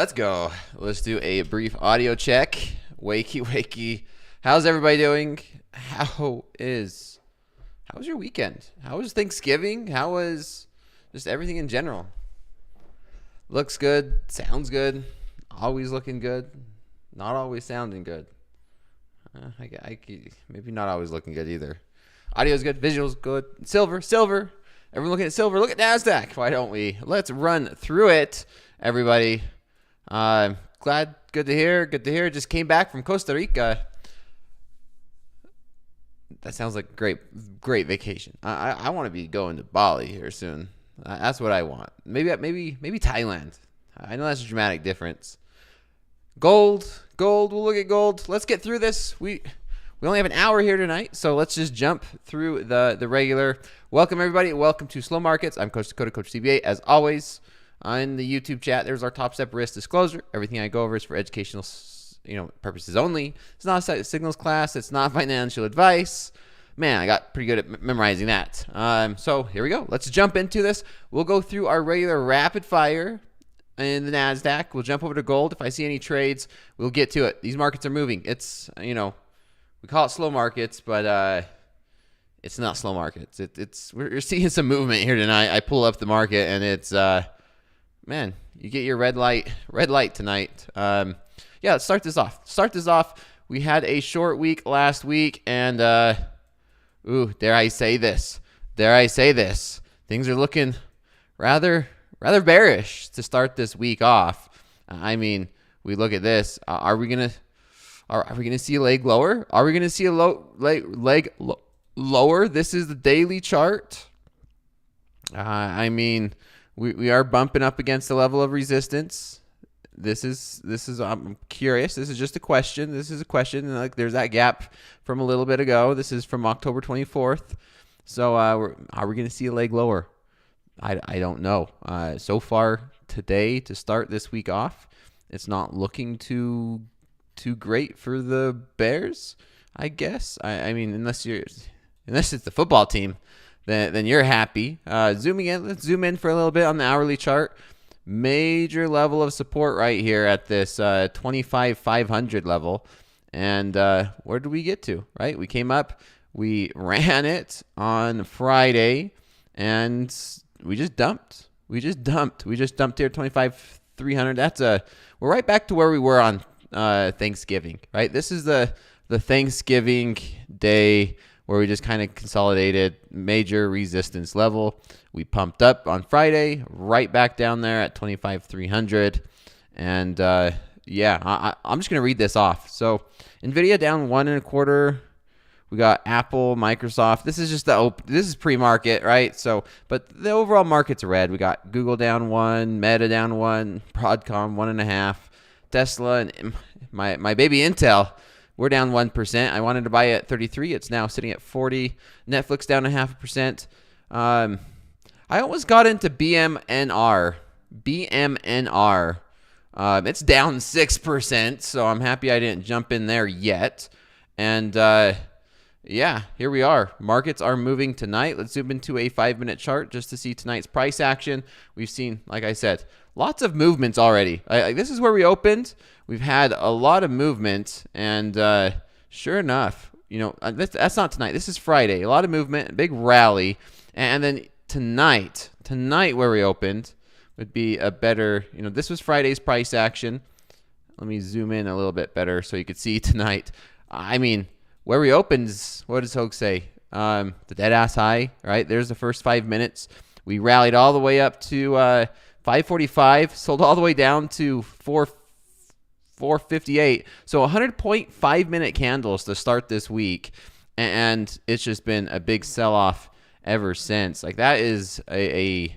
let's go. Let's do a brief audio check. Wakey, wakey. How's everybody doing? How was your weekend? How was Thanksgiving? How was just everything in general? Looks good. Sounds good. Always looking good. Not always sounding good. Maybe not always looking good either. Audio's good. Visual's good. Silver. Everyone looking at silver. Look at NASDAQ. Why don't we? Let's run through it, everybody. Glad. Good to hear. Just came back from Costa Rica. That sounds like great vacation. I want to be going to Bali here soon. That's what I want. Maybe Thailand. I know that's a dramatic difference. Gold. We'll look at gold. Let's get through this. We only have an hour here tonight, so let's just jump through the regular. Welcome, everybody. Welcome to Slow Markets. I'm Coach Dakota, Coach TBA. As always, in the YouTube chat, there's our Topstep risk disclosure. Everything I go over is for educational purposes only. It's not a signals class. It's not financial advice. Man, I got pretty good at memorizing that. So here we go. Let's jump into this. We'll go through our regular rapid fire in the NASDAQ. We'll jump over to gold. If I see any trades, we'll get to it. These markets are moving. It's, we call it slow markets, but it's not slow markets. We're seeing some movement here tonight. I pull up the market, and it's, man, you get your red light tonight. Yeah, let's start this off. We had a short week last week, and dare I say this? Things are looking rather bearish to start this week off. I mean, we look at this. Are we gonna see a leg lower? Are we gonna see a leg lower? This is the daily chart. I mean, we are bumping up against the level of resistance. This is I'm curious. This is just a question. And like, there's that gap from a little bit ago. This is from October 24th. So are we going to see a leg lower? I don't know. So far today, to start this week off, it's not looking too great for the Bears, I guess. I mean, unless it's the football team, then you're happy. Let's zoom in for a little bit on the hourly chart. Major level of support right here at this 25,500 level. And where did we get to, right? We came up, we ran it on Friday, and we just dumped. We just dumped here 25,300. We're right back to where we were on Thanksgiving, right? This is the Thanksgiving day where we just kind of consolidated major resistance level. We pumped up on Friday, right back down there at 25,300. And I'm just going to read this off. So NVIDIA down 1.25. We got Apple, Microsoft. This is just this is pre-market, right? So, but the overall market's red. We got Google down 1, Meta down 1, Broadcom 1.5, Tesla, and my baby Intel, we're down 1%. I wanted to buy it at 33. It's now sitting at 40. Netflix down 0.5%. I almost got into BMNR. It's down 6%, so I'm happy I didn't jump in there yet. And here we are. Markets are moving tonight. Let's zoom into a 5-minute chart just to see tonight's price action. We've seen, like I said, lots of movements already. This is where we opened. We've had a lot of movement, and sure enough, that's not tonight. This is Friday. A lot of movement, a big rally, and then tonight where we opened would be a better. This was Friday's price action. Let me zoom in a little bit better so you could see tonight. I mean, where we opened, what does Hogue say? The dead ass high, right? There's the first 5 minutes. We rallied all the way up to 545, sold all the way down to 458. So 100.5-minute candles to start this week, and it's just been a big sell-off ever since. Like, that is damn,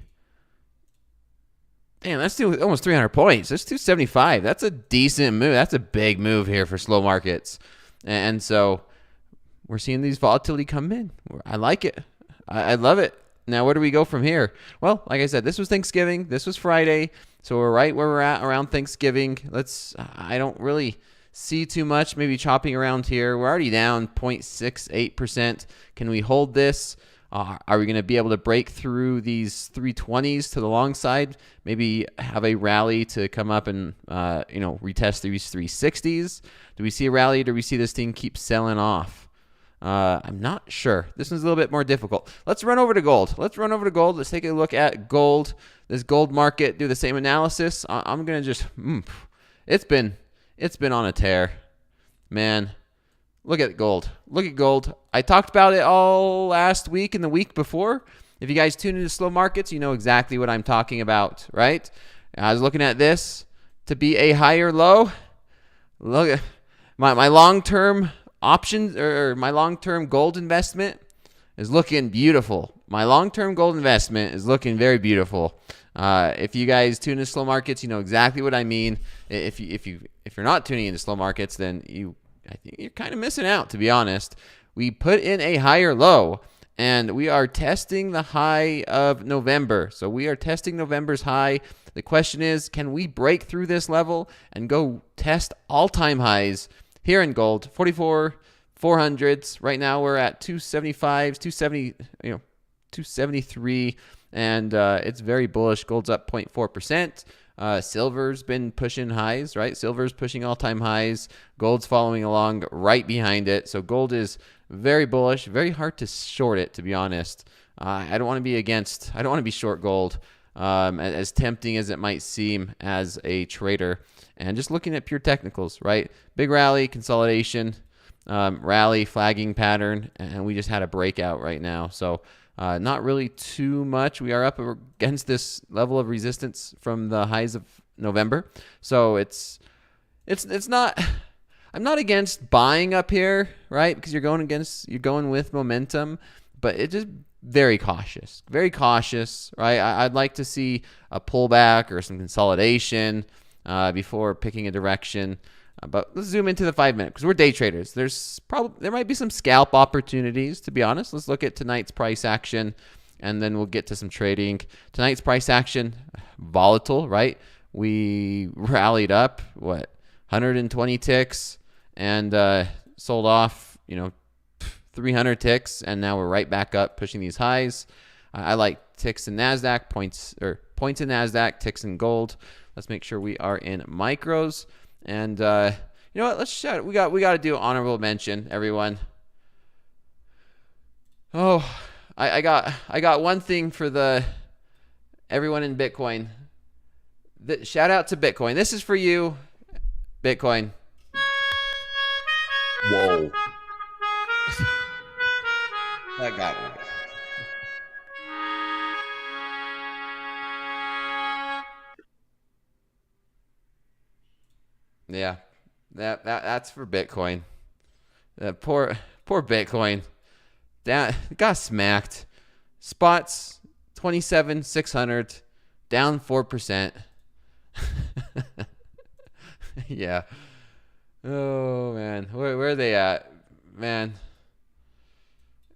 that's almost 300 points. That's 275. That's a decent move. That's a big move here for slow markets. And so we're seeing these volatility come in. I like it. I love it. Now, where do we go from here? Well, like I said, this was Thanksgiving. This was Friday. So we're right where we're at around Thanksgiving. I don't really see too much maybe chopping around here. We're already down 0.68%. Can we hold this? Are we going to be able to break through these 320s to the long side? Maybe have a rally to come up and retest these 360s. Do we see a rally? Or do we see this thing keep selling off? I'm not sure. This one's a little bit more difficult. Let's run over to gold. Let's take a look at gold. This gold market. Do the same analysis. I'm gonna just. It's been on a tear, man. Look at gold. I talked about it all last week and the week before. If you guys tune into slow markets, you know exactly what I'm talking about, right? I was looking at this to be a higher low. Look at my long-term options, or my long-term gold investment is looking beautiful. My long-term gold investment is looking very beautiful. If you guys tune into slow markets, you know exactly what I mean. If you're not tuning into slow markets, then I think you're kind of missing out, to be honest. We put in a higher low, and we are testing the high of November. So we are testing November's high. The question is, can we break through this level and go test all-time highs here in gold? 400s. Right now we're at 275, 270, 273, and it's very bullish. Gold's up 0.4%. Silver's been pushing highs, right? Silver's pushing all-time highs. Gold's following along right behind it. So gold is very bullish. Very hard to short it, to be honest. I don't want to be short gold, as tempting as it might seem as a trader. And just looking at pure technicals, right? Big rally, consolidation, rally, flagging pattern, and we just had a breakout right now. So not really too much. We are up against this level of resistance from the highs of November. So it's not. I'm not against buying up here, right? Because you're going with momentum, but it's just very cautious, right? I'd like to see a pullback or some consolidation before picking a direction. But let's zoom into the 5 minute, because we're day traders. There might be some scalp opportunities, to be honest. Let's look at tonight's price action, and then we'll get to some trading. Tonight's price action, volatile, right? We rallied up 120 ticks and sold off 300 ticks, and now we're right back up pushing these highs. I like ticks in NASDAQ, points in NASDAQ, ticks in gold. Let's make sure we are in micros. And you know what? Let's shout. We got to do honorable mention, everyone. Oh, I got one thing for everyone in Bitcoin. Shout out to Bitcoin. This is for you, Bitcoin. Whoa. That got me. Yeah, that's for Bitcoin. Poor Bitcoin. That got smacked. Spots 27,600, down 4%. Yeah. Oh man, where are they at? Man,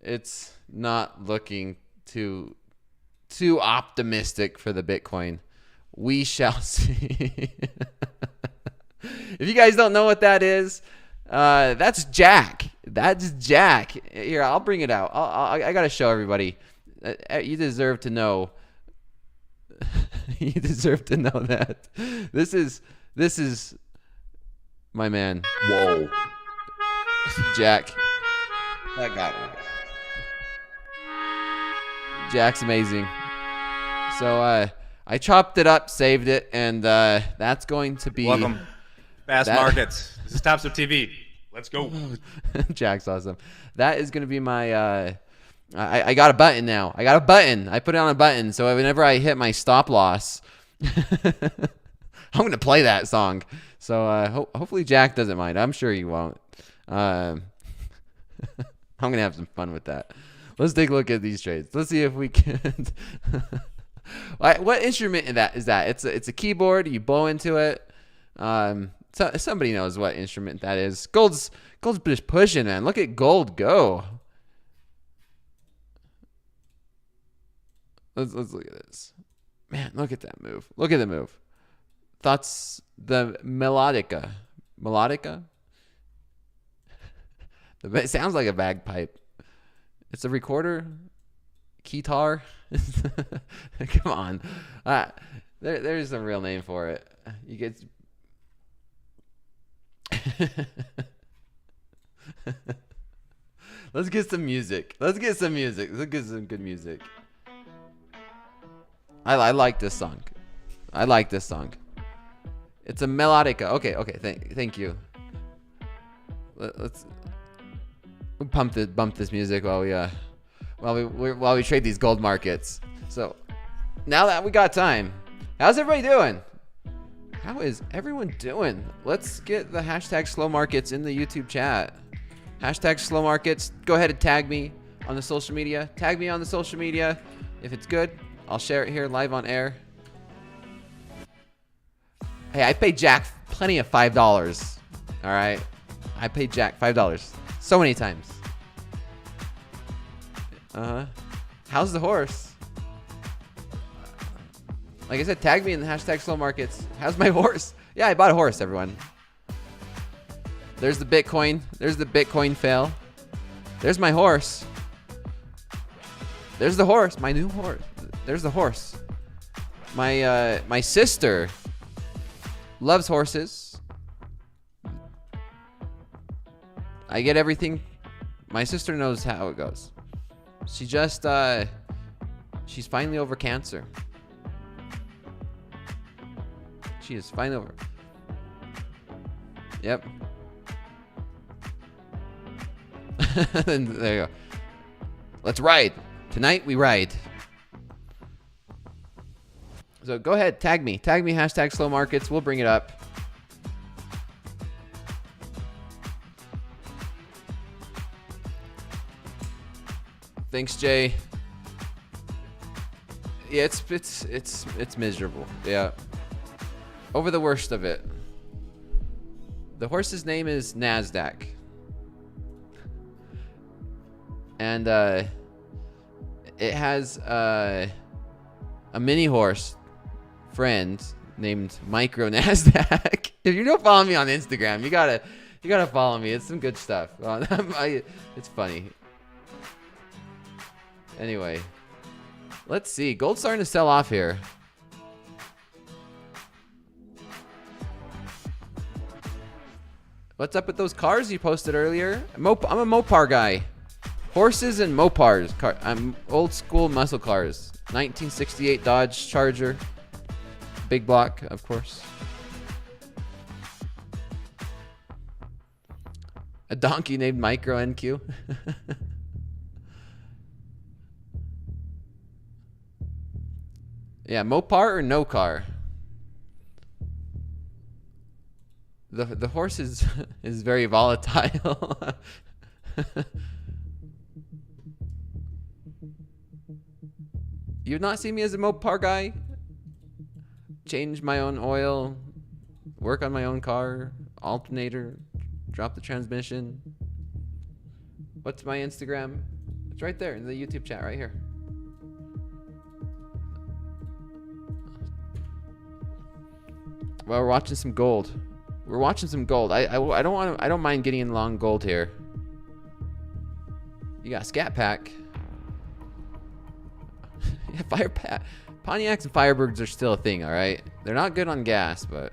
it's not looking too optimistic for the Bitcoin. We shall see. If you guys don't know what that is, that's Jack. Here, I'll bring it out. I got to show everybody. You deserve to know. You deserve to know that. This is my man. Whoa. Jack. That got me. Jack's amazing. So I chopped it up, saved it, and that's going to be... Welcome. Fast Markets. This is TopstepTV. Let's go. Jack's awesome. That is going to be my... I got a button now. I put it on a button, so whenever I hit my stop loss, I'm going to play that song. So hopefully Jack doesn't mind. I'm sure he won't. I'm going to have some fun with that. Let's take a look at these trades. Let's see if we can... What instrument is that? It's a keyboard. You blow into it. So somebody knows what instrument that is. Gold's just pushing, man. Look at gold go. Let's look at this. Man, look at that move. Look at the move. Thoughts, the melodica. It sounds like a bagpipe. It's a recorder. Keytar. Come on. There's a real name for it. You get. Let's get some music. Let's get some good music. I like this song. It's a melodica. Okay. Thank you. Let's bump this music while we trade these gold markets. So now that we got time, how's everybody doing? How is everyone doing? Let's get the hashtag slow markets in the YouTube chat. Hashtag slow markets. Go ahead and tag me on the social media. If it's good, I'll share it here live on air. Hey, I paid Jack plenty of $5. All right. I paid Jack $5 so many times. How's the horse? Like I said, tag me in the hashtag slow markets. How's my horse? Yeah, I bought a horse, everyone. There's the Bitcoin. There's the Bitcoin fail. There's my horse. There's the horse. My new horse. There's the horse. My sister loves horses. I get everything. My sister knows how it goes. She just she's finally over cancer. She is finally over. Yep. There you go. Let's ride. Tonight we ride. So go ahead, tag me hashtag slow markets. We'll bring it up. Thanks, Jay. Yeah, it's miserable. Yeah. Over the worst of it. The horse's name is NASDAQ. And it has a mini horse friend named Micro NASDAQ. If you don't follow me on Instagram, you gotta follow me. It's some good stuff. It's funny. Anyway, let's see. Gold's starting to sell off here. What's up with those cars you posted earlier? I'm a Mopar guy. Horses and Mopars. I'm old school muscle cars. 1968 Dodge Charger. Big block, of course. A donkey named Micro NQ. Yeah, Mopar or no car? The horse is very volatile. You've not seen me as a Mopar guy? Change my own oil, work on my own car, alternator, drop the transmission. What's my Instagram? It's right there in the YouTube chat right here. Well, we're watching some gold. I don't mind getting in long gold here. You got Scat Pack. Yeah, Fire Pack. Pontiacs and Firebirds are still a thing, all right? They're not good on gas, but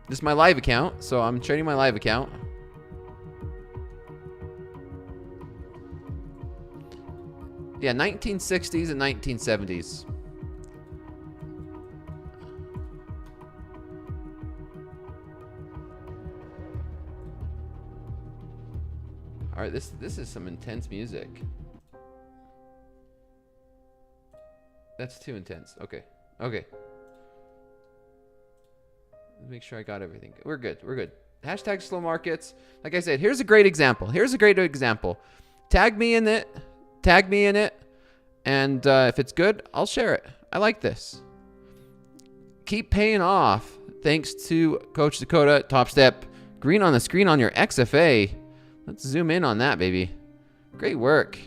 this is my live account, so I'm trading my live account. Yeah, 1960s and 1970s. All right, this is some intense music. That's too intense. Okay. Let's make sure I got everything. We're good. Hashtag slow markets. Like I said, here's a great example. Tag me in it. And if it's good, I'll share it. I like this. Keep paying off. Thanks to Coach Dakota, Topstep. Green on the screen on your XFA. Let's zoom in on that, baby. Great work.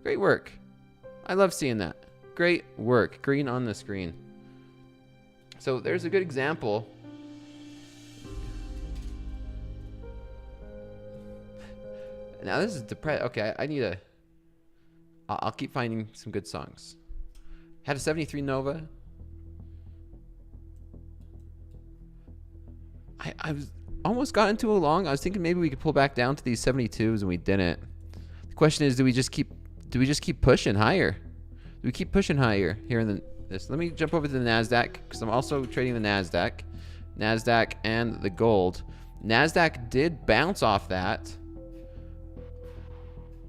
I love seeing that. Great work. Green on the screen. So there's a good example. Now this is depressed. Okay, I need a. I'll keep finding some good songs. Had a 73 Nova. I was almost got into a long. I was thinking maybe we could pull back down to these 72s, and we didn't. The question is, do we just keep pushing higher? Do we keep pushing higher here in this? Let me jump over to the NASDAQ because I'm also trading the NASDAQ and the gold. NASDAQ did bounce off that.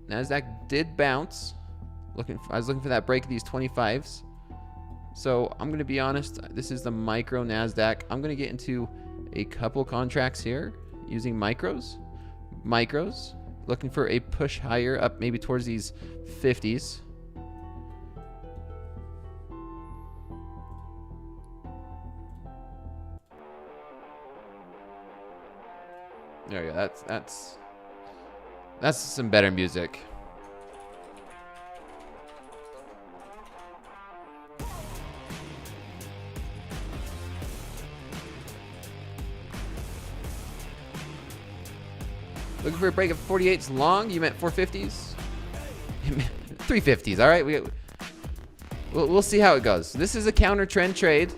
NASDAQ did bounce. I was looking for that break of these 25s. So I'm going to be honest. This is the micro NASDAQ. I'm going to get into a couple contracts here using micros. Looking for a push higher up maybe towards these 50s. There we go. That's some better music. Looking for a break of 48s long. You meant 450s? 350s. All right. We'll see how it goes. This is a counter trend trade,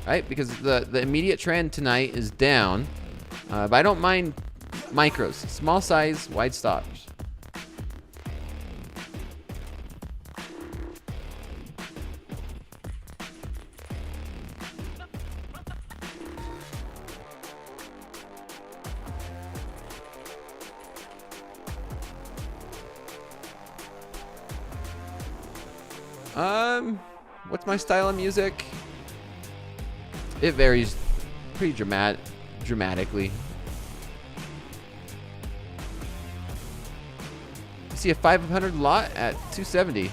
right? Because the immediate trend tonight is down. But I don't mind micros. Small size, wide stops. What's my style of music? It varies pretty dramatically. I see a 500 lot at 270.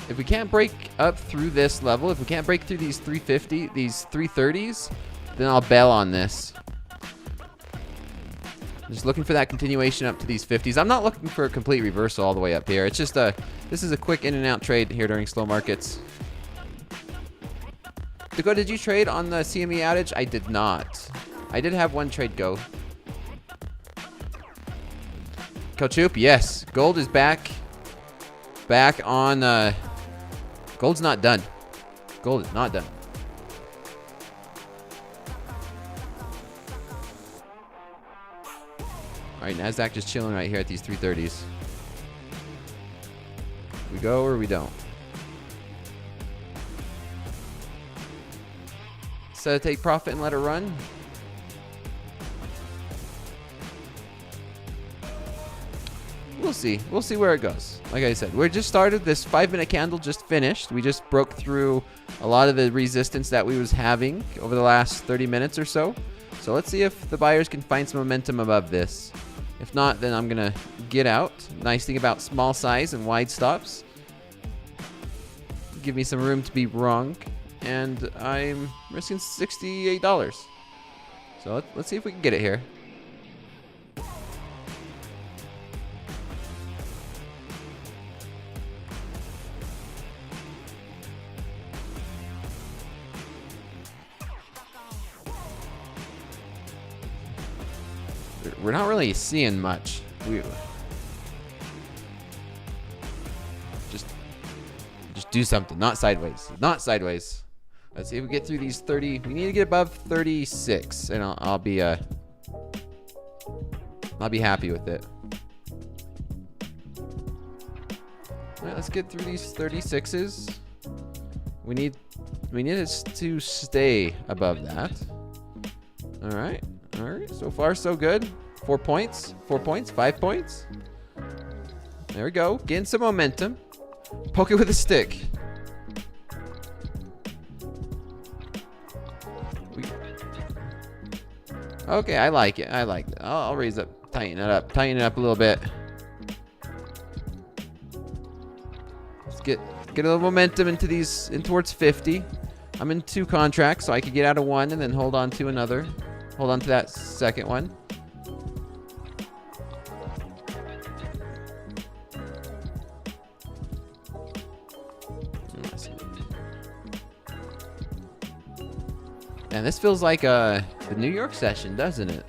If we can't break up through this level, if we can't break through these 350, these 330s, then I'll bail on this. Just looking for that continuation up to these 50s. I'm not looking for a complete reversal all the way up here. It's just this is a quick in and out trade here during slow markets. Dakota, did you trade on the CME outage? I did not. I did have one trade go. Coach Hoop, yes. Gold is back. Back on. Gold's not done. Gold is not done. All right, NASDAQ just chilling right here at these 330s. We go or we don't. So take profit and let it run. We'll see. We'll see where it goes. Like I said, we're just started. This 5-minute candle just finished. We just broke through a lot of the resistance that we was having over the last 30 minutes or so. So let's see if the buyers can find some momentum above this. If not, then I'm going to get out. Nice thing about small size and wide stops. Give me some room to be wrong. And I'm risking $68. So let's see if we can get it here. We're not really seeing much. Just do something. Not sideways. Not sideways. Let's see if we get through these 30. We need to get above 36, and I'll be happy with it. All right, let's get through these 36s. We need it to stay above that. All right. All right. So far, so good. 4 points. 4 points. 5 points. There we go. Getting some momentum. Poke it with a stick. Okay, I like it. I like it. I'll raise up, tighten it up a little bit. Let's get a little momentum into these, in towards 50. I'm in 2 contracts, so I could get out of one and then hold on to another. Hold on to that second one. And this feels like a the New York session, doesn't it?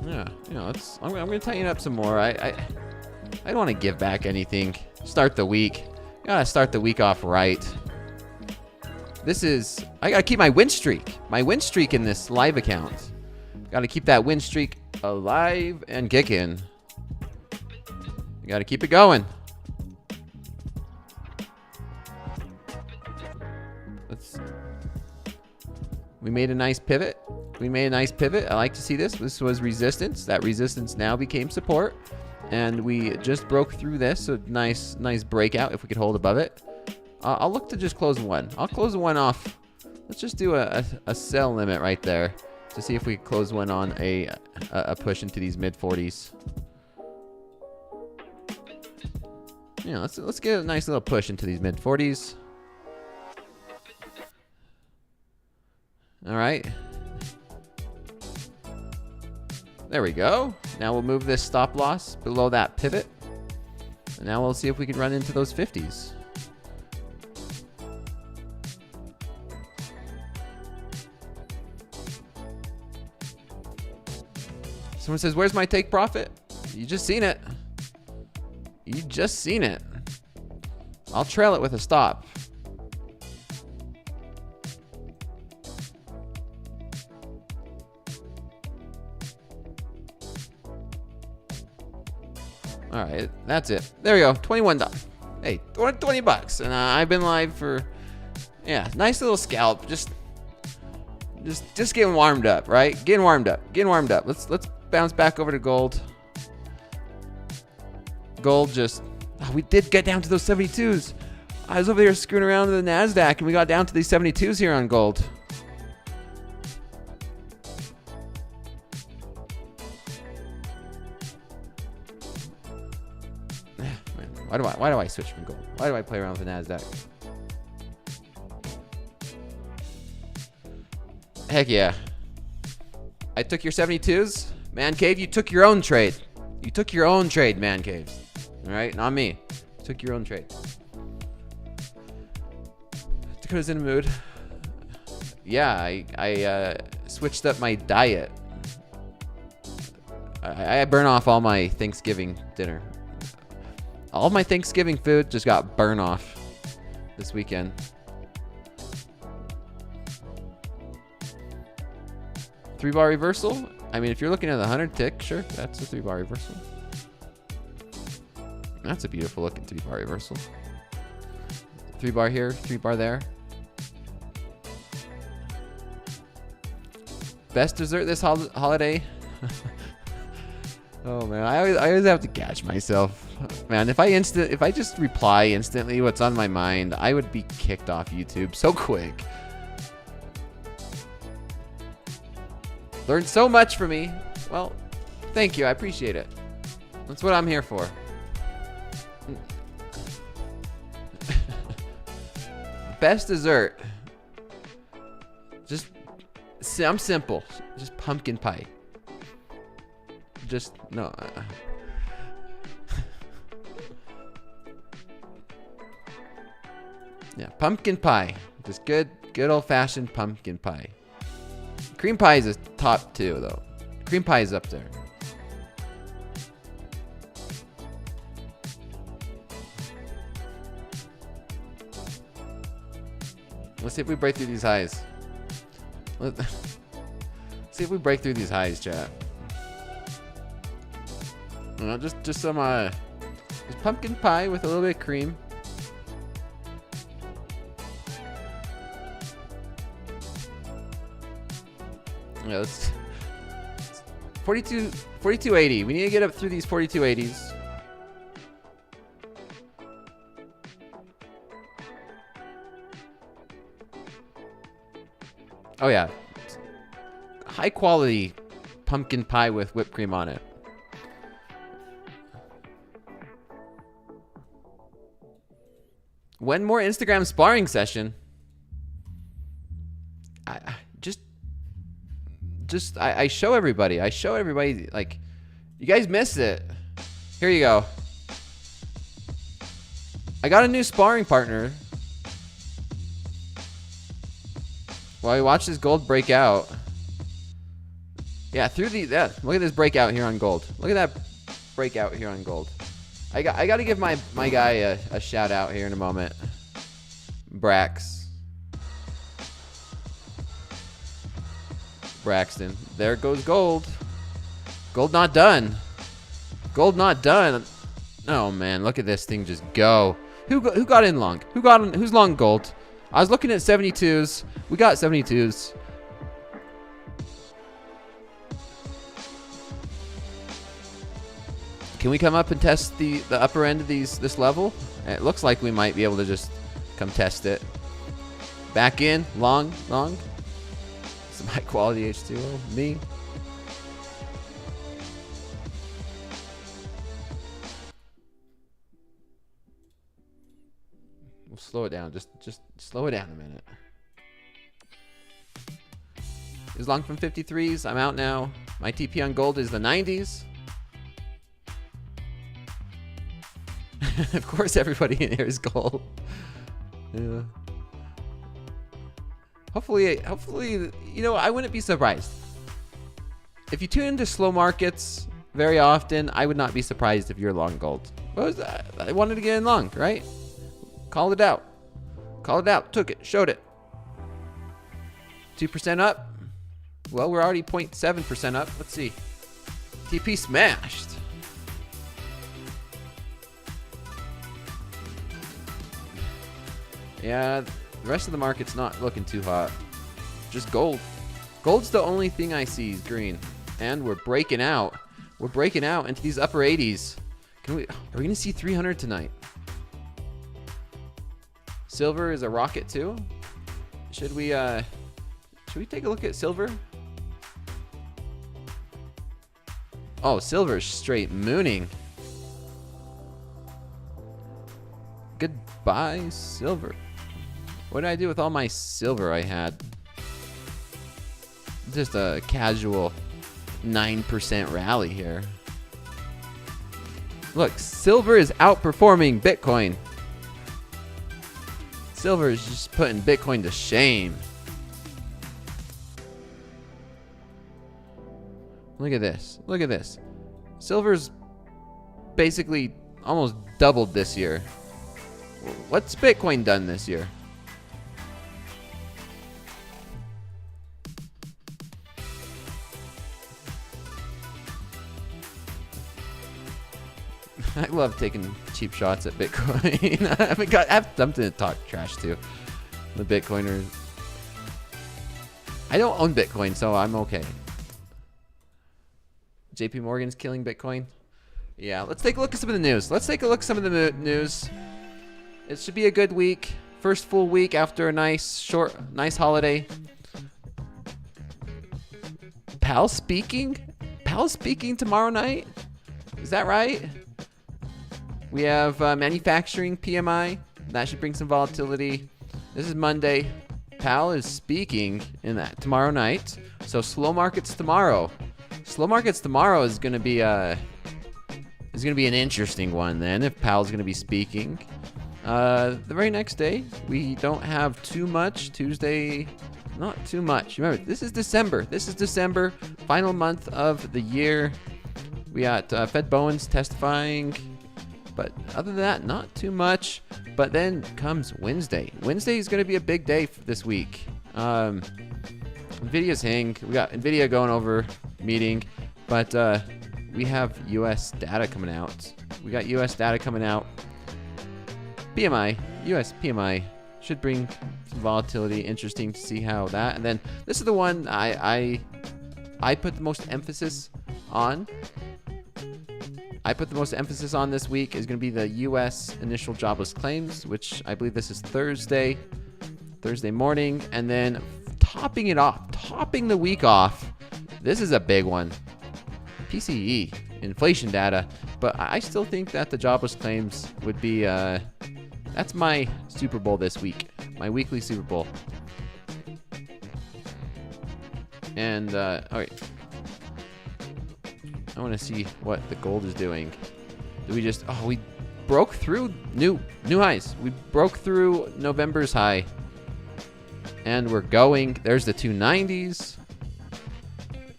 Yeah, you know, I'm going to tighten up some more. I don't want to give back anything. Start the week. Gotta start the week off right. I gotta keep my win streak. My win streak in this live account. Gotta keep that win streak alive and kicking. You gotta keep it going. We made a nice pivot. I like to see this. This was resistance. That resistance now became support. And we just broke through this. So nice breakout if we could hold above it. I'll look to just close one. I'll close one off. Let's just do a sell limit right there to see if we close one on a push into these mid 40s. Yeah, let's get a nice little push into these mid 40s. All right. There we go. Now we'll move this stop loss below that pivot. And now we'll see if we can run into those 50s. Someone says, where's my take profit? You just seen it. You just seen it. I'll trail it with a stop. All right, that's it. There we go, $21. Hey, $20, and I've been live for, yeah, nice little scalp. Just getting warmed up, right? Getting warmed up. Let's bounce back over to gold. Gold we did get down to those 72s. I was over there screwing around with the NASDAQ, and we got down to these 72s here on gold. Why do I switch from gold? Why do I play around with the NASDAQ? Heck yeah. I took your 72s. Man Cave, you took your own trade. You took your own trade, Man Caves. All right, not me. You took your own trade. Dakota's in the mood. Yeah, I switched up my diet. I burn off all my Thanksgiving dinner. All my Thanksgiving food just got burned off this weekend. Three-bar reversal? I mean, if you're looking at the 100 tick, sure, that's a three-bar reversal. That's a beautiful looking three-bar reversal. Three-bar here, three-bar there. Best dessert this holiday? Oh man, I always have to catch myself. Man, if I just reply instantly what's on my mind, I would be kicked off YouTube so quick. Learned so much from me. Well, thank you. I appreciate it. That's what I'm here for. Best dessert. I'm simple. Just pumpkin pie. Just no. Yeah, pumpkin pie. Just good old-fashioned pumpkin pie. Cream pie is a top two, though. Cream pie is up there. Let's see if we break through these highs. Let's see if we break through these highs, chat. Just some just pumpkin pie with a little bit of cream. Yeah, let's 4280. We need to get up through these 4280s. Oh yeah, high quality pumpkin pie with whipped cream on it. One more Instagram sparring session. I show everybody. Like, you guys missed it. Here you go. I got a new sparring partner. While we watch this gold break out. Yeah, look at this breakout here on gold. Look at that breakout here on gold. I got to give my guy a shout out here in a moment. Braxton. There goes gold. Gold not done. Gold not done. Oh man, look at this thing just go. Who got in long? Who's long gold? I was looking at 72s. We got 72s. Can we come up and test the upper end of this level? It looks like we might be able to just come test it. Back in, long. Some high quality H2O. Me. We'll slow it down. Just slow it down a minute. Is long from 53s. I'm out now. My TP on gold is the 90s. Of course, everybody in here is gold. Yeah. Hopefully, you know, I wouldn't be surprised. If you tune into slow markets very often, I would not be surprised if you're long gold. What was that? I wanted to get in long, right? Called it out. Took it. Showed it. 2% up. Well, we're already 0.7% up. Let's see. TP smashed. Yeah, the rest of the market's not looking too hot. Just gold. Gold's the only thing I see is green. And we're breaking out. We're breaking out into these upper 80s. Are we going to see 300 tonight? Silver is a rocket too. Should we take a look at silver? Oh, silver's straight mooning. Goodbye, silver. What did I do with all my silver I had? Just a casual 9% rally here. Look, silver is outperforming Bitcoin. Silver is just putting Bitcoin to shame. Look at this. Look at this. Silver's basically almost doubled this year. What's Bitcoin done this year? I love taking cheap shots at Bitcoin. I have something to talk trash to. The Bitcoiners. I don't own Bitcoin, so I'm okay. JP Morgan's killing Bitcoin. Yeah, let's take a look at some of the news. It should be a good week. First full week after a nice holiday. Pal speaking tomorrow night? Is that right? We have manufacturing PMI. That should bring some volatility. This is Monday. Pal is speaking in that tomorrow night. So slow markets tomorrow. Slow markets tomorrow is going to be an interesting one then if Pal's going to be speaking. The very next day, we don't have too much. Tuesday, not too much. Remember, this is December. Final month of the year. We got Fed Bowens testifying. But other than that, not too much. But then comes Wednesday. Wednesday is going to be a big day for this week. NVIDIA's hang. We got NVIDIA going over meeting. But we have U.S. data coming out. PMI, U.S. PMI should bring some volatility. Interesting to see how that. And then this is the one I put the most emphasis on. This week is going to be the U.S. initial jobless claims, which I believe this is Thursday morning. And then topping the week off, this is a big one. PCE, inflation data. But I still think that the jobless claims would be, that's my Super Bowl this week, my weekly Super Bowl. And, all right. I want to see what the gold is doing. We broke through new highs. We broke through November's high. And we're going. There's the 290s.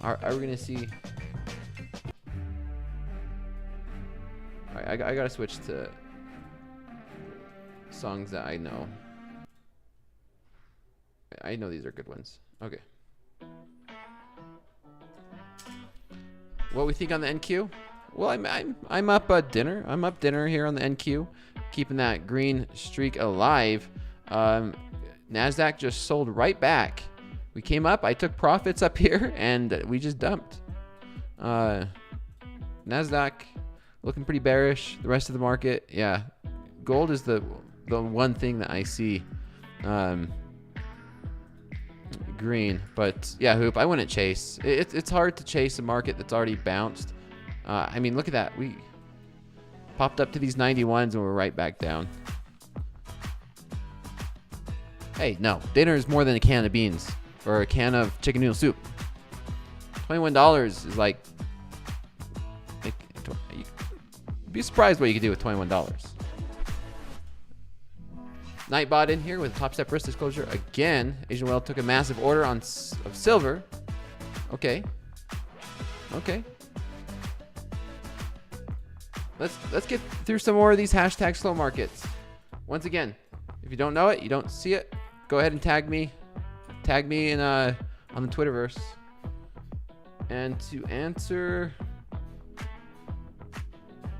Are we going to see? All right, I got to switch to songs that I know. I know these are good ones. Okay. What we think on the NQ? Well, I'm up dinner. I'm up dinner here on the NQ, keeping that green streak alive. NASDAQ just sold right back. We came up. I took profits up here, and we just dumped. NASDAQ looking pretty bearish. The rest of the market, yeah. Gold is the one thing that I see green. But, yeah, Hoop, I wouldn't chase. It's hard to chase a market that's already bounced. I mean, look at that. We popped up to these 91s, and we're right back down. Hey, no. Dinner is more than a can of beans or a can of chicken noodle soup. $21 is like you'd be surprised what you can do with $21. Nightbot in here with Topstep risk disclosure. Again, Asian Whale took a massive order of silver. Okay. Let's get through some more of these hashtag slow markets. Once again, if you don't know it, you don't see it, go ahead and tag me in on the Twitterverse. And to answer,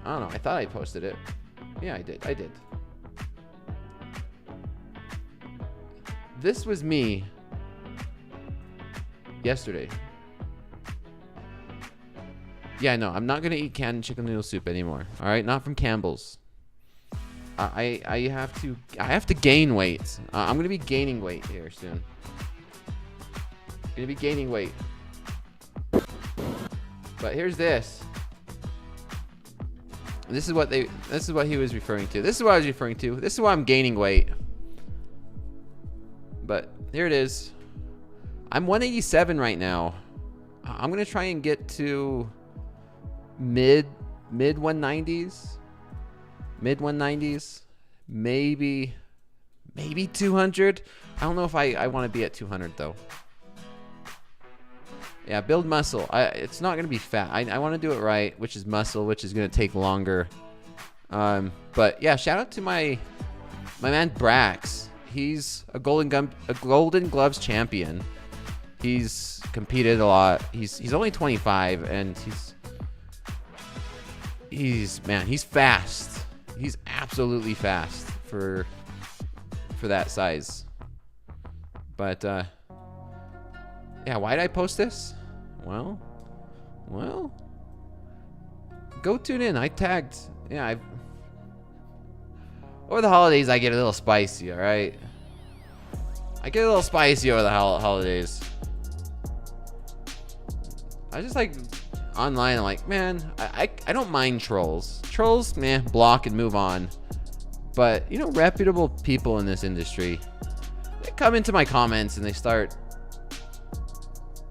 I don't know. I thought I posted it. Yeah, I did. This was me yesterday. Yeah, no, I'm not gonna eat canned chicken noodle soup anymore. All right, not from Campbell's. I have to gain weight. I'm gonna be gaining weight here soon. Gonna be gaining weight. But here's this. This is what he was referring to. This is what I was referring to. This is why I'm gaining weight. But here it is. I'm 187 right now. I'm gonna try and get to mid 190s. Mid 190s. Maybe 200. I don't know if I want to be at 200 though. Yeah, build muscle. It's not going to be fat. I want to do it right, which is muscle, which is going to take longer. But yeah, shout out to my man Brax. He's a Golden Gloves champion. He's competed a lot. He's only 25 and he's fast. He's absolutely fast for that size. But yeah, why did I post this? Well, go tune in. I tagged. Yeah, over the holidays I get a little spicy. All right, I get a little spicy over the holidays. I just like online. I'm like, man, I don't mind trolls. Trolls, man, block and move on. But reputable people in this industry, they come into my comments and they start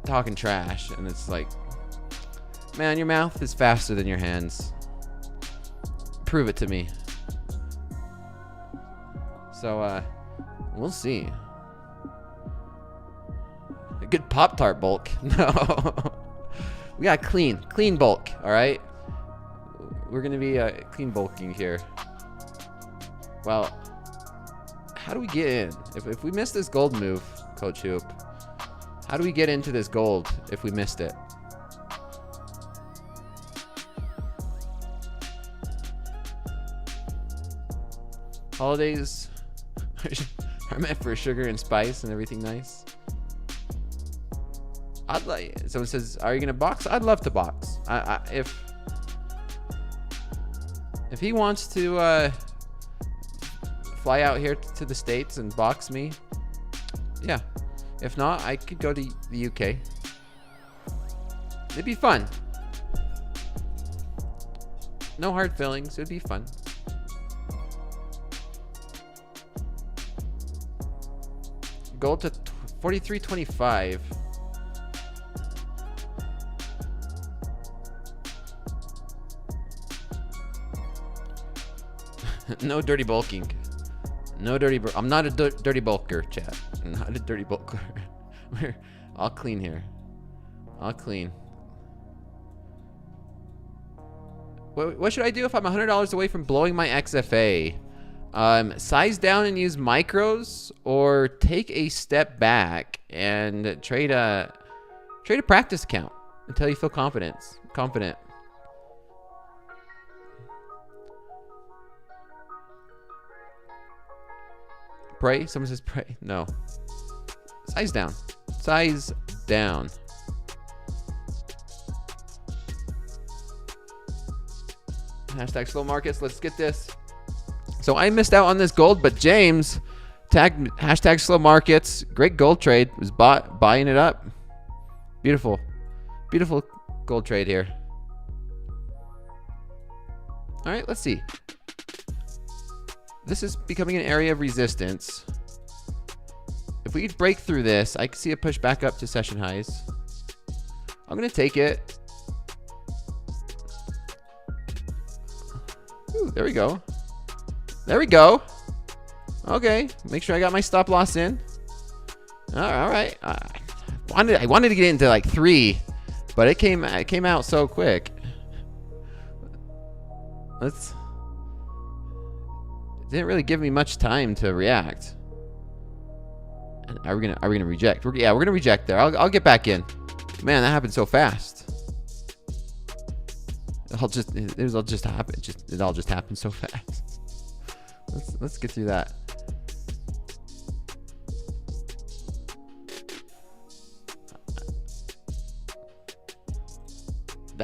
talking trash, and it's like, man, your mouth is faster than your hands. Prove it to me. So we'll see. A good Pop-Tart bulk. No. We got clean bulk. All right, we're gonna be clean bulking here. Well, how do we get in if we miss this gold move, Coach Hoop? How do we get into this gold if we missed it? Holidays are meant for sugar and spice and everything nice. Someone says, are you gonna box? I'd love to box. If he wants to fly out here to the States and box me, yeah. If not, I could go to the UK. It'd be fun. No hard feelings. It'd be fun. Gold to 43.25. No dirty bulking. No dirty. I'm not a dirty bulker, chat. I'm not a dirty bulker. We're all clean here. All clean. What should I do if I'm $100 away from blowing my XFA? Size down and use micros, or take a step back and trade a practice account until you feel confident. Pray? Someone says pray. No. Size down. Size down. Hashtag slow markets. Let's get this. So I missed out on this gold, but James tagged hashtag slow markets. Great gold trade. Was buying it up. Beautiful. Beautiful gold trade here. All right, let's see. This is becoming an area of resistance. If we break through this, I can see a push back up to session highs. I'm going to take it. Ooh, there we go. There we go. Okay, make sure I got my stop loss in. All right. I wanted to get into like 3, but it came out so quick. It didn't really give me much time to react. And are we gonna reject? We're gonna reject there. I'll get back in. Man, that happened so fast. It all just happened. It all just happened so fast. Let's get through that.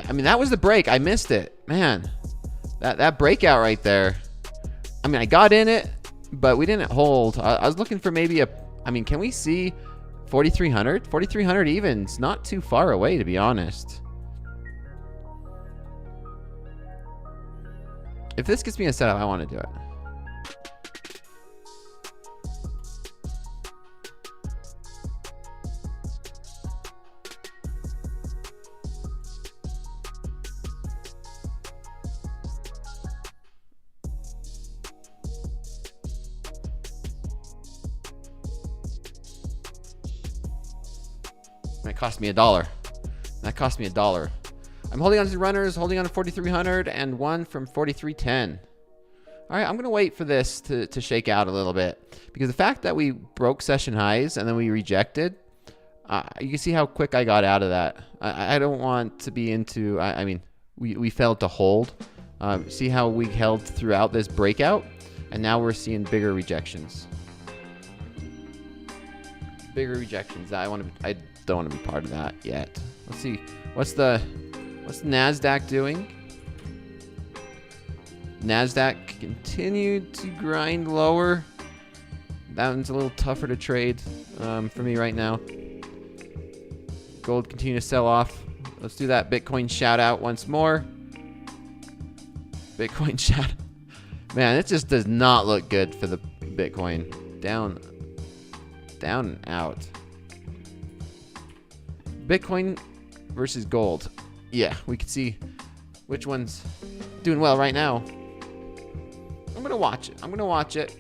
I mean, that was the break. I missed it, man. That breakout right there. I mean, I got in it, but we didn't hold. I was looking for maybe I mean, can we see 4,300? 4,300 evens, not too far away, to be honest. If this gets me a setup, I want to do it. That cost me $1. That cost me $1. I'm holding on to runners, holding on to 4,300, and one from 4,310. All right, I'm gonna wait for this to shake out a little bit, because the fact that we broke session highs and then we rejected, you can see how quick I got out of that. I don't want to be into. I mean, we failed to hold. See how we held throughout this breakout, and now we're seeing bigger rejections. Bigger rejections. I don't want to be part of that yet. Let's see. What's the NASDAQ doing? NASDAQ continued to grind lower. That one's a little tougher to trade for me right now. Gold continue to sell off. Let's do that Bitcoin shout out once more. Bitcoin shout. Man, it just does not look good for the Bitcoin. Down and out. Bitcoin versus gold. Yeah, we can see which one's doing well right now. I'm gonna watch it.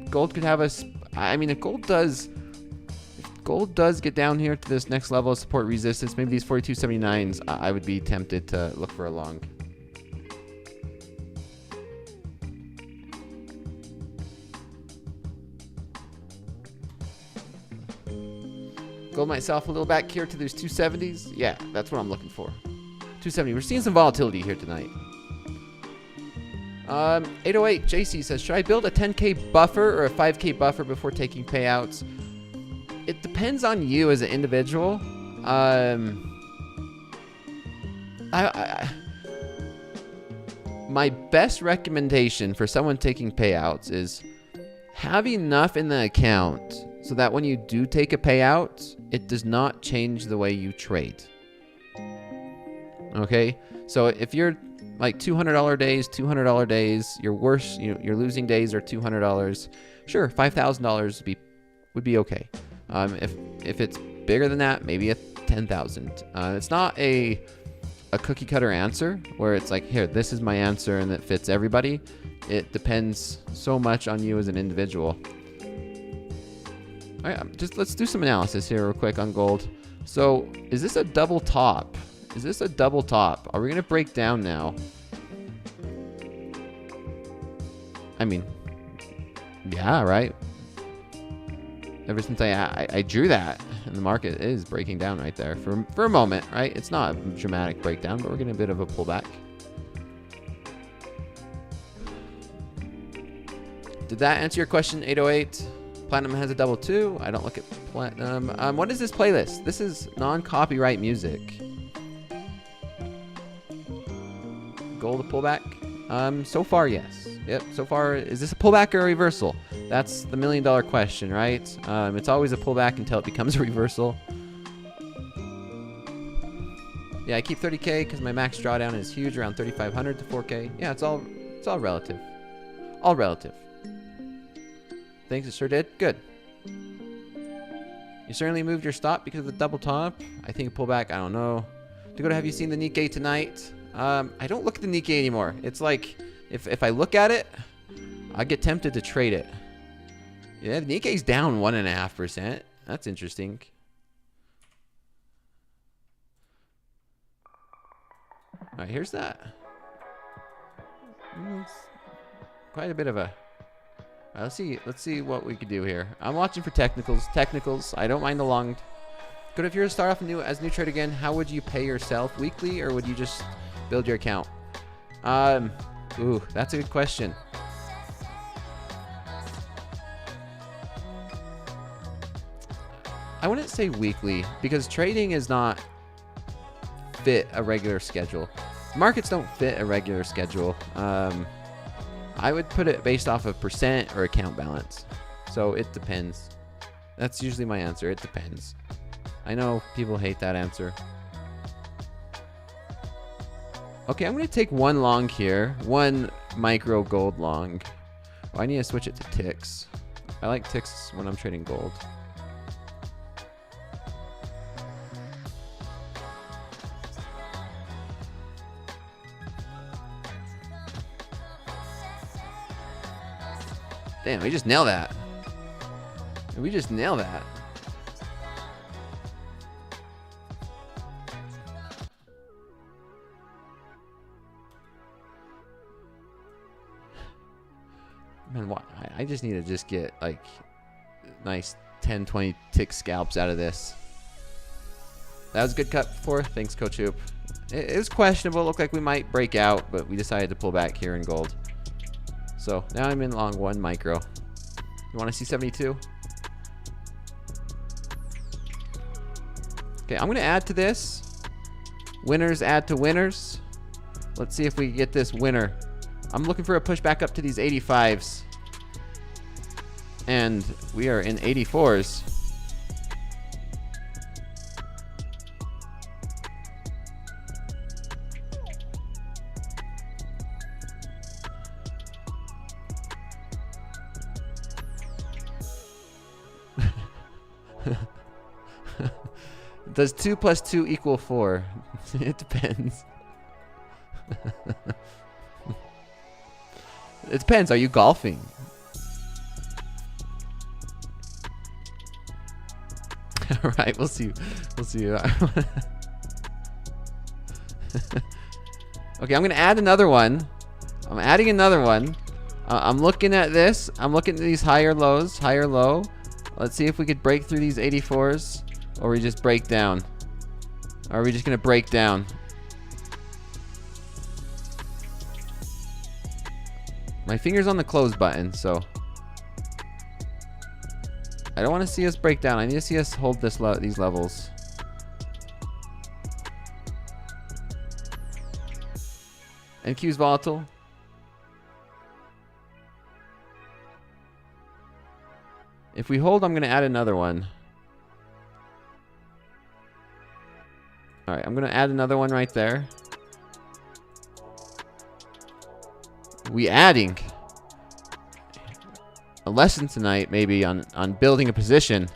Gold could have us. I mean, if gold does get down here to this next level of support resistance, maybe these 42.79s, I would be tempted to look for a long. Gold myself a little back here to those 270s. Yeah, that's what I'm looking for. 270. We're seeing some volatility here tonight. 808 JC says, should I build a 10K buffer or a 5K buffer before taking payouts? It depends on you as an individual. My best recommendation for someone taking payouts is have enough in the account so that when you do take a payout, it does not change the way you trade. Okay? So if you're like $200 days, your worst, your losing days are $200. Sure, $5,000 would be okay. If it's bigger than that, maybe a $10,000. It's not a a cookie cutter answer where it's like, here, this is my answer and it fits everybody. It depends so much on you as an individual. All right, let's do some analysis here real quick on gold. So is this a double top? Is this a double top? Are we going to break down now? I mean, yeah, right. Ever since I drew that, and the market is breaking down right there for a moment, right? It's not a dramatic breakdown, but we're getting a bit of a pullback. Did that answer your question, 808? Platinum has a double too. I don't look at platinum. What is this playlist? This is non-copyright music. Gold a pullback? So far, yes. Yep, so far, is this a pullback or a reversal? That's the million-dollar question, right? It's always a pullback until it becomes a reversal. Yeah, I keep 30K because my max drawdown is huge, around 3,500 to 4K. Yeah, it's all relative. All relative. Thanks, it sure did. Good. You certainly moved your stop because of the double top. I think a pullback, I don't know. Dakota, have you seen the Nikkei tonight? I don't look at the Nikkei anymore. It's like, if I look at it, I get tempted to trade it. Yeah, the Nikkei's down 1.5%. That's interesting. All right, here's that. It's quite a bit of a... All right, let's see what we could do here. I'm watching for technicals. I don't mind the long. Good. If you're to start off as new trade again, how would you pay yourself? Weekly, or would you just build your account? Ooh, that's a good question. I wouldn't say weekly because trading is not fit a regular schedule. Markets don't fit a regular schedule. I would put it based off of percent or account balance. So it depends. That's usually my answer. It depends. I know people hate that answer. Okay, I'm going to take one long here. One micro gold long. Oh, I need to switch it to ticks. I like ticks when I'm trading gold. Damn, we just nailed that. We just nailed that. Man, why? I just need to just get like nice 10, 20 tick scalps out of this. That was a good cut before. Thanks, Coach Hoop. It was questionable. It looked like we might break out, but we decided to pull back here in gold. So now I'm in long one micro. You want to see 72? Okay, I'm going to add to this. Winners add to winners. Let's see if we get this winner. I'm looking for a push back up to these 85s. And we are in 84s. Does 2 plus 2 equal 4? It depends. It depends. Are you golfing? All right, we'll see. We'll see. Okay, I'm going to add another one. I'm adding another one. I'm looking at this. I'm looking at these higher lows, higher low. Let's see if we could break through these 84s. Or we just break down. Or are we just going to break down? My finger's on the close button, so I don't want to see us break down. I need to see us hold these levels. NQ's volatile. If we hold, I'm going to add another one. All right, I'm going to add another one right there. We adding a lesson tonight, maybe on building a position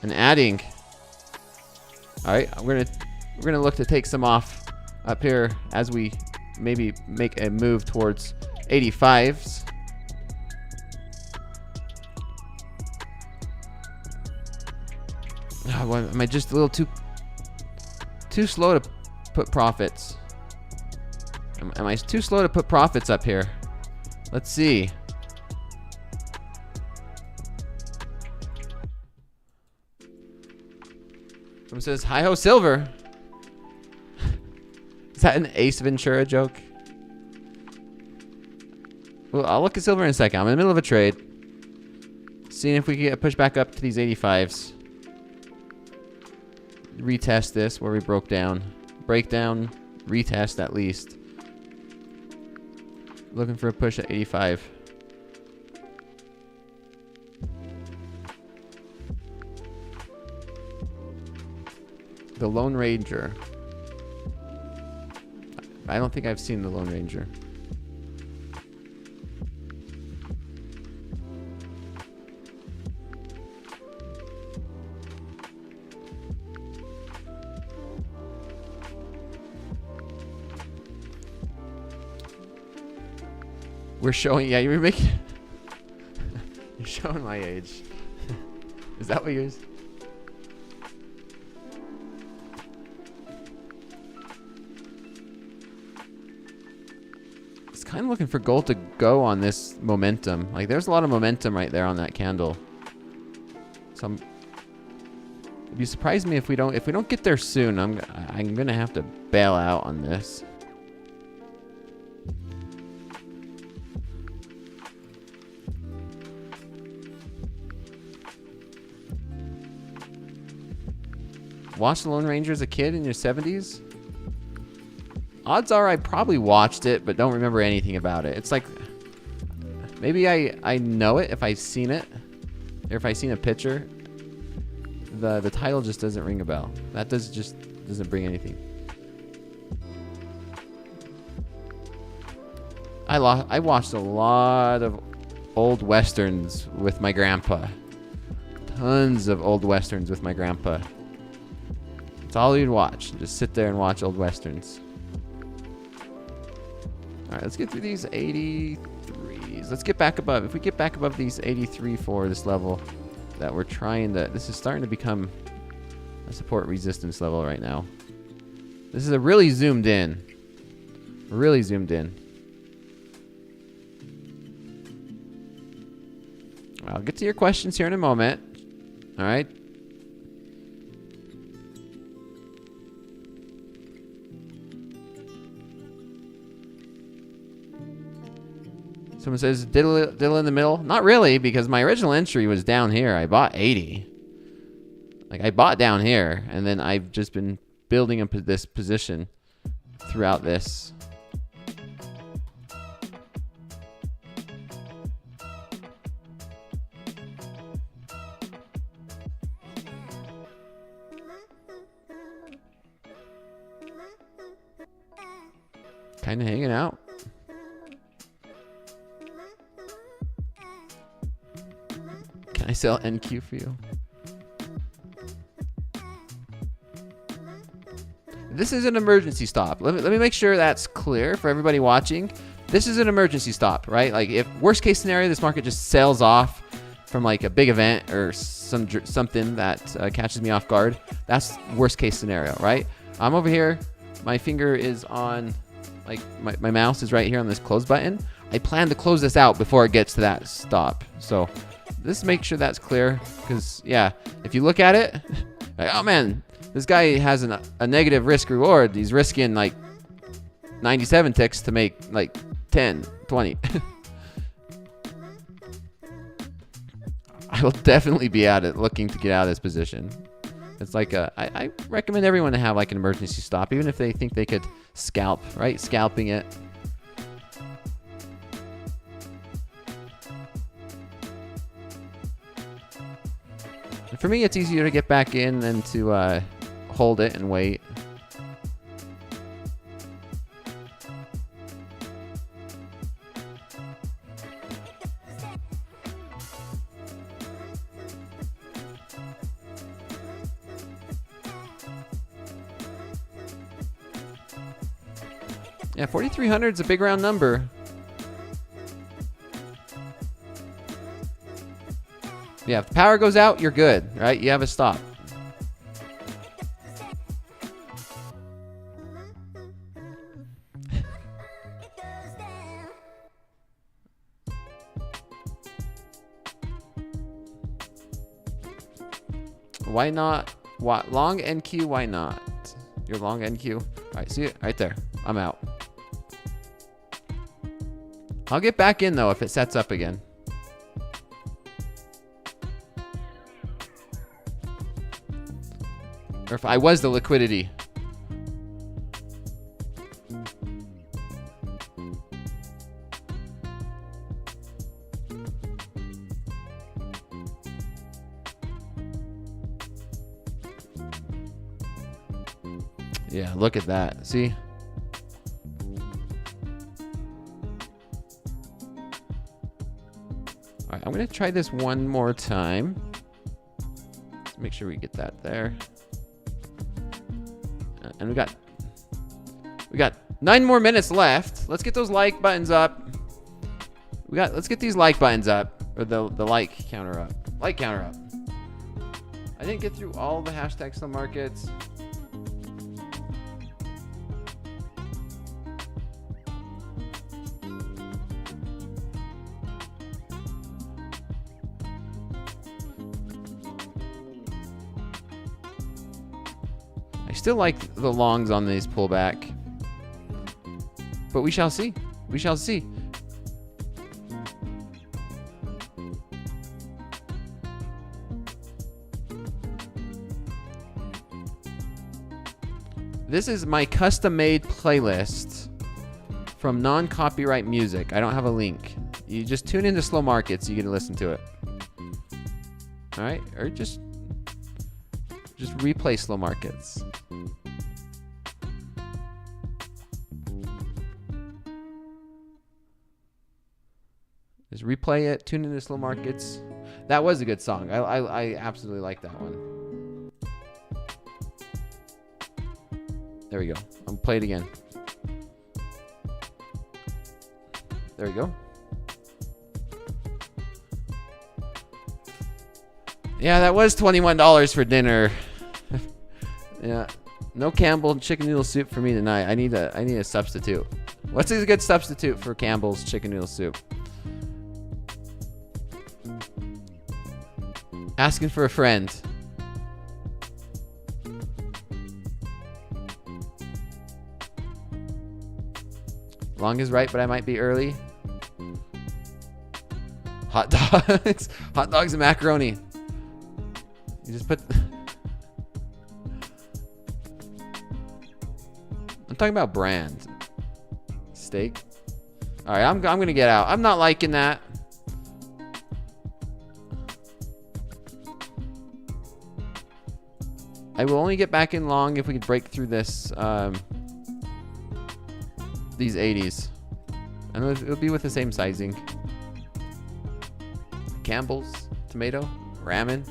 and adding. All right, we're We're going to look to take some off up here as we maybe make a move towards 85s. Oh, am I just a little too slow to put profits? Am I too slow to put profits up here? Let's see. Someone says, hi-ho silver. Is that an Ace Ventura joke? Well, I'll look at silver in a second. I'm in the middle of a trade. Seeing if we can get pushed back up to these 85s. Retest this where we broke down. Breakdown, retest at least. Looking for a push at 85. The Lone Ranger. I don't think I've seen the Lone Ranger. We're showing, yeah, you're making, you're showing my age. Is that what yours? It's kind of looking for gold to go on this momentum. Like, there's a lot of momentum right there on that candle. So it'd be surprised me if we don't get there soon. I'm gonna have to bail out on this. Watched the Lone Ranger as a kid in your 70s? Odds are I probably watched it, but don't remember anything about it. It's like, maybe I know it if I've seen it, or if I've seen a picture. The title just doesn't ring a bell. That just doesn't bring anything. I watched a lot of old westerns with my grandpa. Tons of old westerns with my grandpa. It's all you'd watch. Just sit there and watch old westerns. All right, let's get through these 83s. Let's get back above. If we get back above these 83 for this level that we're trying to, this is starting to become a support resistance level right now. This is a really zoomed in. Really zoomed in. I'll get to your questions here in a moment. All right. Someone says, diddle in the middle. Not really, because my original entry was down here. I bought 80. Like, I bought down here, and then I've just been building up this position throughout this. Kind of hanging out. Can I sell NQ for you? This is an emergency stop. Let me make sure that's clear for everybody watching. This is an emergency stop, right? Like, if worst case scenario, this market just sells off from like a big event or something that catches me off guard. That's worst case scenario, right? I'm over here. My finger is on, like, my mouse is right here on this close button. I plan to close this out before it gets to that stop. So let's make sure that's clear, because yeah, if you look at it, like, oh man, this guy has a negative risk reward. He's risking like 97 ticks to make like 10, 20. I will definitely be at it looking to get out of this position. It's like I recommend everyone to have like an emergency stop, even if they think they could scalp, right? Scalping it. For me, it's easier to get back in than to hold it and wait. Yeah, 4,300 is a big round number. Yeah, if the power goes out, you're good, right? You have a stop. Why not? What? Long NQ, why not? Your long NQ. All right, see it right there. I'm out. I'll get back in, though, if it sets up again. Or if I was the liquidity. Yeah, look at that. See? All right, I'm going to try this one more time. Let's make sure we get that there. And we got 9 more minutes left. Let's get those like buttons up. Let's get these like buttons up, or the like counter up. Like counter up. I didn't get through all the hashtag slow markets. I still like the longs on these pullback, but we shall see. We shall see. This is my custom-made playlist from non-copyright music. I don't have a link. You just tune into slow markets, you get to listen to it. All right, or just replay slow markets. Just replay it, tune into slow markets. That was a good song. I absolutely like that one. There we go. I'll play it again. There we go. Yeah, that was $21 for dinner. Yeah, no Campbell chicken noodle soup for me tonight. I need a substitute. What's a good substitute for Campbell's chicken noodle soup? Asking for a friend. Long is right, but I might be early. Hot dogs. Hot dogs and macaroni. You just put... I'm talking about brand. Steak. All right, I'm going to get out. I'm not liking that. I will only get back in long if we can break through this... these 80s. I know it'll be with the same sizing. Campbell's, tomato, ramen.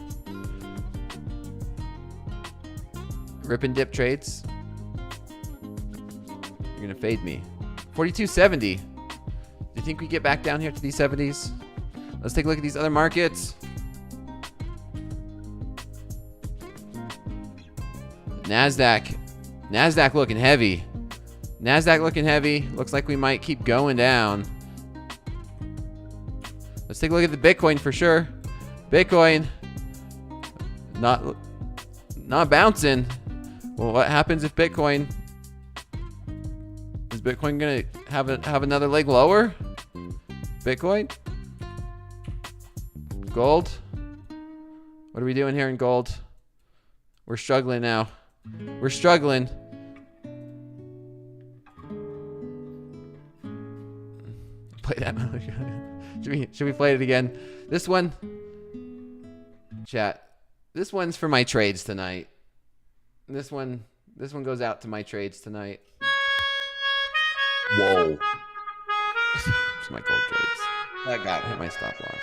Rip and dip trades. You're gonna fade me. 42.70. Do you think we get back down here to these 70s? Let's take a look at these other markets. NASDAQ. NASDAQ looking heavy. NASDAQ looking heavy. Looks like we might keep going down. Let's take a look at the Bitcoin for sure. Bitcoin not bouncing. Well, what happens if Bitcoin... Is Bitcoin going to have another leg lower? Bitcoin? Gold? What are we doing here in gold? We're struggling now. We're struggling. Play that. Should we play it again? This one, chat. This one's for my trades tonight. This one goes out to my trades tonight. Whoa. It's my gold trades. That got hit my stop loss.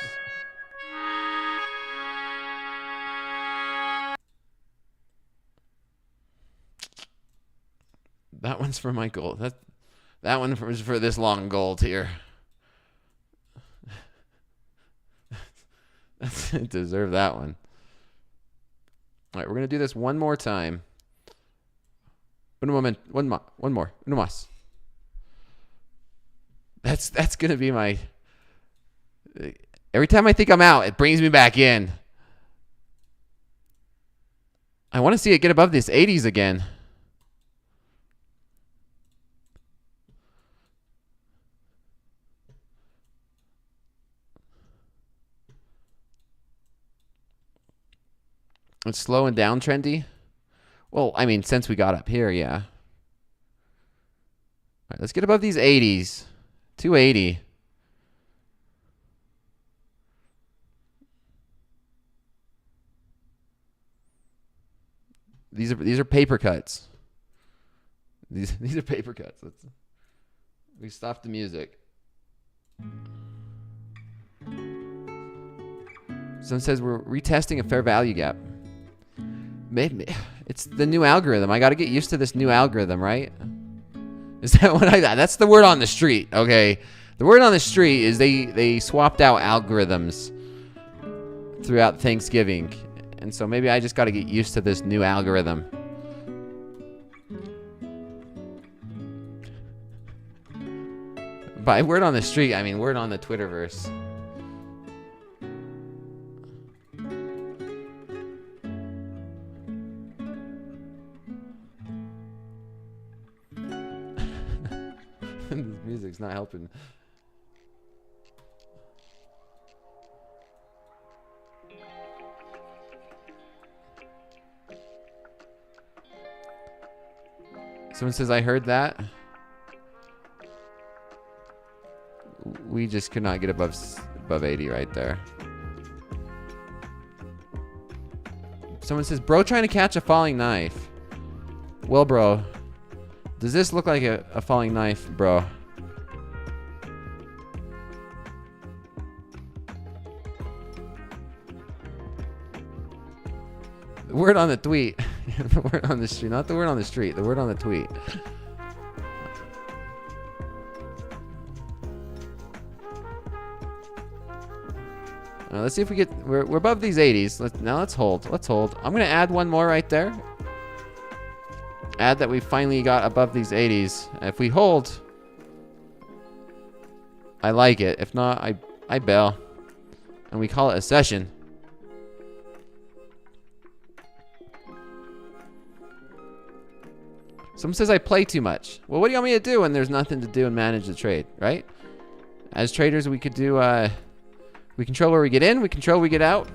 That one's for my gold. That one was for this long gold here. Deserve that one. All right, we're gonna do this one more time. One more. Uno más. That's gonna be my. Every time I think I'm out, it brings me back in. I want to see it get above this 80s again. It's slow and downtrendy. Well, I mean, since we got up here, yeah. All right, let's get above these 80s. 280. These are paper cuts. These are paper cuts. We stop the music. Someone says we're retesting a fair value gap. Maybe it's the new algorithm. I got to get used to this new algorithm, right? Is that what that's the word on the street? Okay, the word on the street is they swapped out algorithms throughout Thanksgiving, and so maybe I just got to get used to this new algorithm. By word on the street, I mean word on the Twitterverse. This music's not helping. Someone says, I heard that. We just could not get above 80 right there. Someone says, bro trying to catch a falling knife. Well, bro, does this look like a falling knife, bro? The word on the tweet. The word on the street. Not the word on the street. The word on the tweet. Let's see if we get... We're above these 80s. Now let's hold. Let's hold. I'm going to add one more right there. Add that we finally got above these 80s. If we hold, I like it. If not, I bail. And we call it a session. Someone says I play too much. Well, what do you want me to do when there's nothing to do and manage the trade, right? As traders, we could do... we control where we get in. We control where we get out.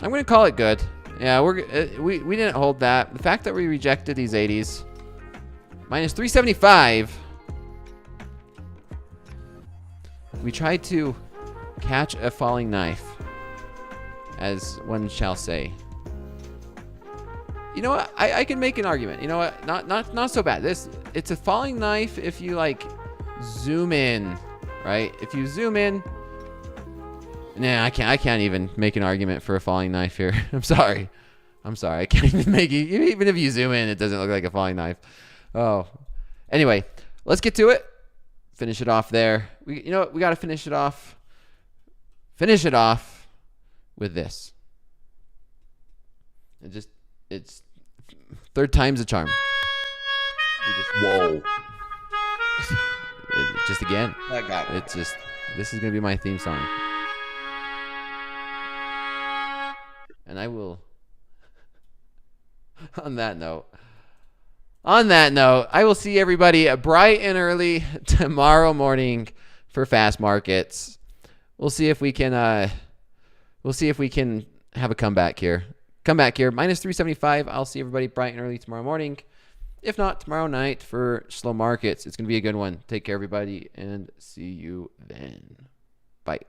I'm going to call it good. Yeah, we didn't hold that. The fact that we rejected these 80s. Minus 375. We tried to catch a falling knife, as one shall say. You know what? I can make an argument. You know what? Not so bad. It's a falling knife if you like zoom in, right? If you zoom in, nah, I can't even make an argument for a falling knife here. I'm sorry. I can't even make it. Even if you zoom in, it doesn't look like a falling knife. Oh, anyway, let's get to it. Finish it off there. You know what? We got to finish it off. Finish it off with this. It's third time's a charm. Whoa. Just again. I got it. This is going to be my theme song. And I will, on that note, I will see everybody bright and early tomorrow morning for fast markets. We'll see if we can have a comeback here. Minus 375. I'll see everybody bright and early tomorrow morning. If not, tomorrow night for slow markets. It's going to be a good one. Take care, everybody, and see you then. Bye.